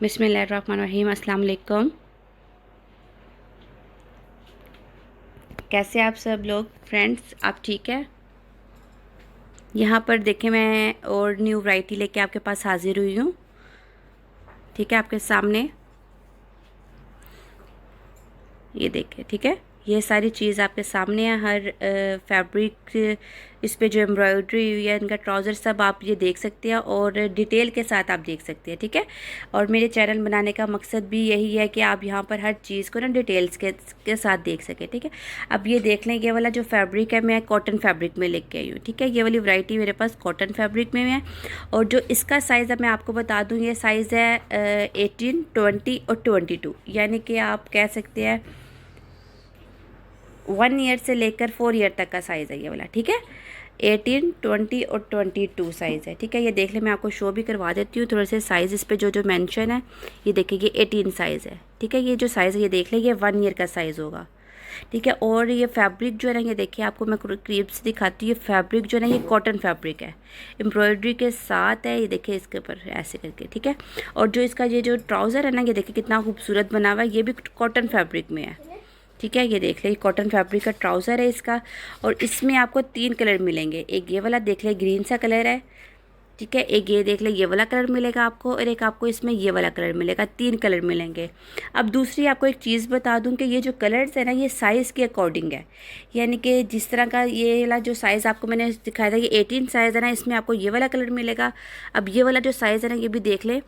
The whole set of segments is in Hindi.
बिस्मिल्लाहिर्रहमानिर्रहीम। अस्सलाम वालेकुम। कैसे आप सब लोग फ्रेंड्स, आप ठीक है? यहाँ पर देखें, मैं और न्यू वैरायटी लेके आपके पास हाजिर हुई हूँ। ठीक है, आपके सामने ये देखें। ठीक है, ये सारी चीज़ आपके सामने है। हर फैब्रिक, इस पे जो एम्ब्रॉयडरी हुई है, इनका ट्राउज़र, सब आप ये देख सकते हैं और डिटेल के साथ आप देख सकते हैं। ठीक है, और मेरे चैनल बनाने का मकसद भी यही है कि आप यहाँ पर हर चीज़ को ना डिटेल्स के साथ देख सकें। ठीक है, अब ये देख लें, ये वाला जो फैब्रिक है मैं कॉटन फैब्रिक में लेके आई हूँ। ठीक है, ये वाली वैरायटी मेरे पास कॉटन फैब्रिक में है। और जो इसका साइज़ है मैं आपको बता दूँ, ये साइज़ है 18, 20 और 22, यानी कि आप कह सकते हैं 1 ईयर से लेकर 4 ईयर तक का साइज़ है ये वाला। ठीक है, 18, 20 और 22 साइज़ है। ठीक है, ये देख ले, मैं आपको शो भी करवा देती हूँ थोड़े से साइज़। इस पे जो जो मेंशन है, ये देखिए, ये 18 साइज़ है। ठीक है, ये जो साइज़ है ये देख ले, ये 1 ईयर का साइज़ होगा। ठीक है, और ये फैब्रिक जो है ना, ये देखिए, आपको मैं करीब से दिखाती हूँ। ये फैब्रिक जो है ना, ये कॉटन फैब्रिक है, एम्ब्रॉयडरी के साथ है। ये देखिए इसके ऊपर ऐसे करके। ठीक है, और जो इसका ये जो ट्राउज़र है ना, ये देखिए कितना खूबसूरत बना हुआ है, ये भी कॉटन फैब्रिक में है। ठीक है, ये देख ले, कॉटन फैब्रिक का ट्राउज़र है इसका। और इसमें आपको 3 कलर मिलेंगे। एक ये वाला देख ले, ग्रीन सा कलर है। ठीक है, एक ये देख ले, ये वाला कलर मिलेगा आपको, और एक आपको इसमें ये वाला कलर मिलेगा। 3 कलर मिलेंगे। अब दूसरी आपको एक चीज़ बता दूं कि ये जो कलर्स है ना, ये साइज़ के अकॉर्डिंग है। यानी कि जिस तरह का ये वाला जो साइज़ आपको मैंने दिखाया था, ये 18 साइज़ है ना, इसमें आपको ये वाला कलर मिलेगा। अब ये वाला जो साइज़ है ना, ये भी देख ले,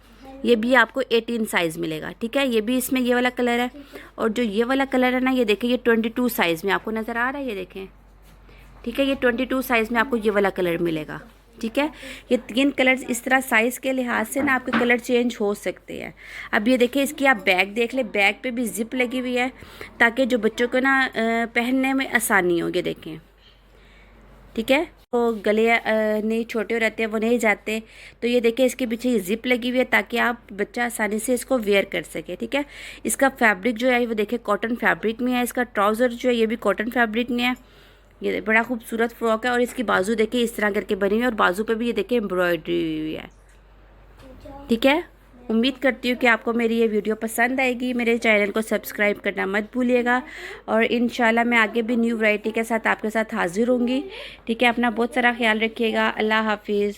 ये भी आपको 18 साइज़ मिलेगा। ठीक है, ये भी इसमें ये वाला कलर है। और जो ये वाला कलर है ना, ये देखें, ये 22 साइज़ में आपको नज़र आ रहा है, ये देखें। ठीक है, ये 22 साइज़ में आपको ये वाला कलर मिलेगा। ठीक है, ये 3 कलर्स इस तरह साइज़ के लिहाज से ना आपके कलर चेंज हो सकते हैं। अब ये देखिए, इसकी आप बैग देख ले, बैग पे भी जिप लगी हुई है, ताकि जो बच्चों को ना पहनने में आसानी हो। ये देखें। ठीक है, तो गले नहीं छोटे हो रहते हैं, वो नहीं जाते, तो ये देखिए इसके पीछे ये जिप लगी हुई है, ताकि आप बच्चा आसानी से इसको वेयर कर सके। ठीक है, इसका फैब्रिक जो है वो देखिए कॉटन फैब्रिक में है। इसका ट्राउज़र जो है ये भी कॉटन फैब्रिक में है। ये बड़ा खूबसूरत फ्रॉक है, और इसकी बाजू देखिए इस तरह करके बनी हुई है, और बाजू पे भी ये देखिए एम्ब्रॉयडरी हुई है। ठीक है, उम्मीद करती हूँ कि आपको मेरी ये वीडियो पसंद आएगी। मेरे चैनल को सब्सक्राइब करना मत भूलिएगा, और इंशाल्लाह मैं आगे भी न्यू वैरायटी के साथ आपके साथ हाजिर होंगी। ठीक है, अपना बहुत सारा ख्याल रखिएगा। अल्लाह हाफिज़।